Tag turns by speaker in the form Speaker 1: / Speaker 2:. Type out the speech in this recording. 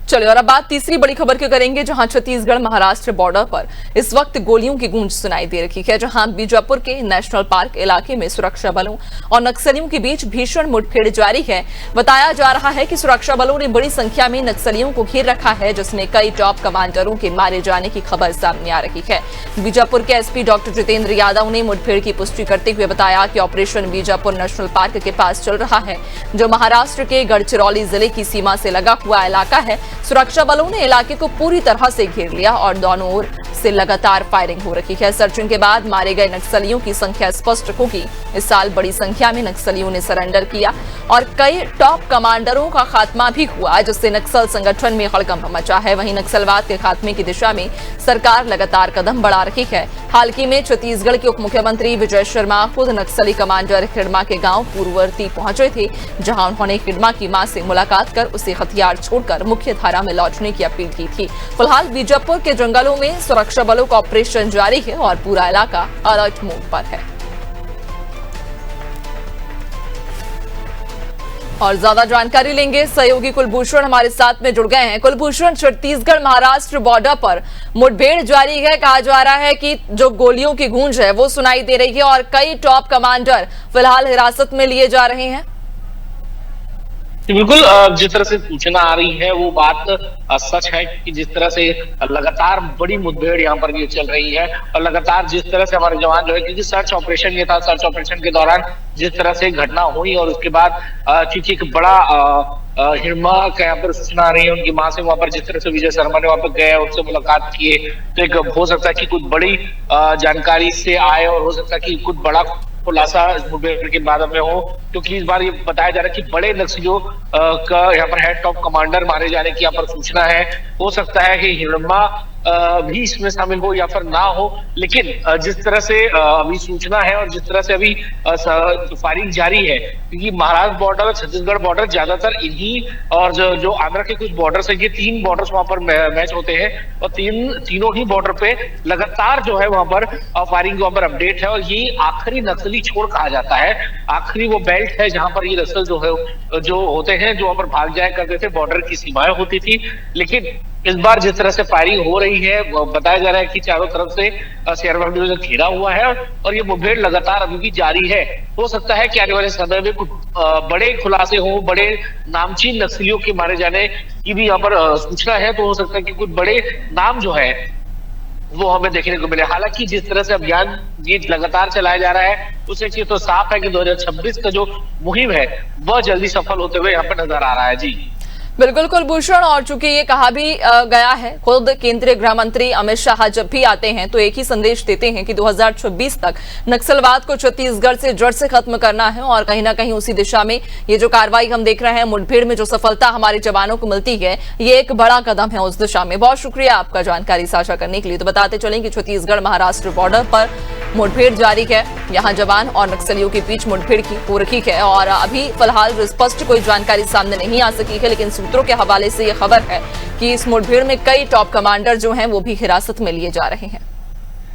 Speaker 1: चलिए और अब बात तीसरी बड़ी खबर की करेंगे, जहां छत्तीसगढ़ महाराष्ट्र बॉर्डर पर इस वक्त गोलियों की गूंज सुनाई दे रही है। जहां बीजापुर के नेशनल पार्क इलाके में सुरक्षा बलों और नक्सलियों के बीच भीषण मुठभेड़ जारी है। बताया जा रहा है कि सुरक्षा बलों ने बड़ी संख्या में नक्सलियों को घेर रखा है, जिसमें कई टॉप कमांडरों के मारे जाने की खबर सामने आ रही है। बीजापुर के एसपी डॉक्टर जितेंद्र यादव ने मुठभेड़ की पुष्टि करते हुए बताया कि ऑपरेशन बीजापुर नेशनल पार्क के पास चल रहा है, जो महाराष्ट्र के गढ़चिरौली जिले की सीमा से लगा हुआ इलाका है। सुरक्षा बलों ने इलाके को पूरी तरह से घेर लिया और दोनों ओर से लगातार फायरिंग हो रही है। सर्चिंग के बाद मारे गए नक्सलियों की संख्या स्पष्ट होगी। इस साल बड़ी संख्या में नक्सलियों ने सरेंडर किया और कई टॉप कमांडरों का खात्मा भी हुआ, जिससे नक्सल संगठन में हड़कंप मचा है। वहीं नक्सलवाद के खात्मे की दिशा में सरकार लगातार कदम बढ़ा रही है। हाल ही में छत्तीसगढ़ के उप मुख्यमंत्री विजय शर्मा खुद नक्सली कमांडर हिडमा के गांव पूर्ववर्ती पहुंचे थे, जहां उन्होंने हिडमा की मां से मुलाकात कर उसे हथियार छोड़कर मुख्य धारा में लौटने की अपील की थी। फिलहाल बीजापुर के जंगलों में सुरक्षा बलों का ऑपरेशन जारी है और पूरा इलाका अलर्ट मोड पर है। और ज्यादा जानकारी लेंगे, सहयोगी कुलभूषण हमारे साथ में जुड़ गए हैं। कुलभूषण, छत्तीसगढ़ महाराष्ट्र बॉर्डर पर मुठभेड़ जारी है। कहा जा रहा है कि जो गोलियों की गूंज है वो सुनाई दे रही है और कई टॉप कमांडर फिलहाल हिरासत में लिए जा रहे हैं।
Speaker 2: बिल्कुल, जिस तरह से सूचना आ रही है वो बात सच है कि जिस तरह से लगातार बड़ी मुठभेड़ यहाँ पर ये चल रही है और लगातार जिस तरह से हमारे जवान जो है, क्योंकि सर्च ऑपरेशन ये था, सर्च ऑपरेशन के दौरान जिस तरह से घटना हुई और उसके बाद चूंकि एक बड़ा हिडमा का यहाँ पर सूचना आ रही है, उनकी मां से वहां पर जिस तरह से विजय शर्मा ने वहां पर गए, उनसे मुलाकात किए, तो एक हो सकता है कि कुछ बड़ी जानकारी से आए और हो सकता है कि कुछ बड़ा खुलासा मुठभेड़ के बाद में हो, क्योंकि इस बार ये बताया जा रहा है कि बड़े नक्सलियों का यहाँ पर हेड टॉप कमांडर मारे जाने की यहाँ पर सूचना है। हो सकता है कि हिडमा भी इसमें शामिल हो या फिर ना हो, लेकिन जिस तरह से अभी सूचना है और जिस तरह से अभी फायरिंग जारी है, क्योंकि महाराष्ट्र बॉर्डर और छत्तीसगढ़ बॉर्डर ज्यादातर इन्हीं और जो आंध्र के कुछ बॉर्डर से, ये 3 बॉर्डर्स वहां पर मैच होते हैं और तीनों ही बॉर्डर पे लगातार जो है वहां पर फायरिंग वहां पर अपडेट है। और ये आखिरी नक्सली छोड़ कहा जाता है, आखिरी वो बेल्ट है जहां पर ये नक्सल जो होते हैं, जो वहां पर भाग जाया करते थे, बॉर्डर की सीमाएं होती थी। लेकिन इस बार जिस तरह से फायरिंग हो रही है, बताया जा रहा है कि चारों तरफ से सीआरपीएफ ने घेरा हुआ है और ये मुठभेड़ लगातार अभी भी जारी है। हो सकता है कि आने वाले समय में कुछ बड़े खुलासे हों, बड़े नामचीन नक्सलियों के मारे जाने की भी यहाँ पर सूचना है, तो हो सकता है कि कुछ बड़े नाम जो है वो हमें देखने को मिले। हालांकि जिस तरह से अभियान ये लगातार चलाया जा रहा है, उससे चीज तो साफ है कि 2026 का जो मुहिम है वह जल्दी सफल होते हुए यहाँ पर नजर आ रहा है। जी
Speaker 1: बिल्कुल कुलभूषण, और चूंकि ये कहा भी गया है, खुद केंद्रीय गृह मंत्री अमित शाह जब भी आते हैं तो एक ही संदेश देते हैं कि 2026 तक नक्सलवाद को छत्तीसगढ़ से जड़ से खत्म करना है। और कहीं ना कहीं उसी दिशा में ये जो कार्रवाई हम देख रहे हैं, मुठभेड़ में जो सफलता हमारे जवानों को मिलती है, ये एक बड़ा कदम है उस दिशा में। बहुत शुक्रिया आपका जानकारी साझा करने के लिए। तो बताते चलें कि छत्तीसगढ़ महाराष्ट्र बॉर्डर पर मुठभेड़ जारी है, यहाँ जवान और नक्सलियों के बीच मुठभेड़ की हो रही है और अभी फिलहाल स्पष्ट कोई जानकारी सामने नहीं आ सकी है, लेकिन सूत्रों के हवाले से यह खबर है कि इस मुठभेड़ में कई टॉप कमांडर जो हैं वो भी हिरासत में लिए जा रहे हैं।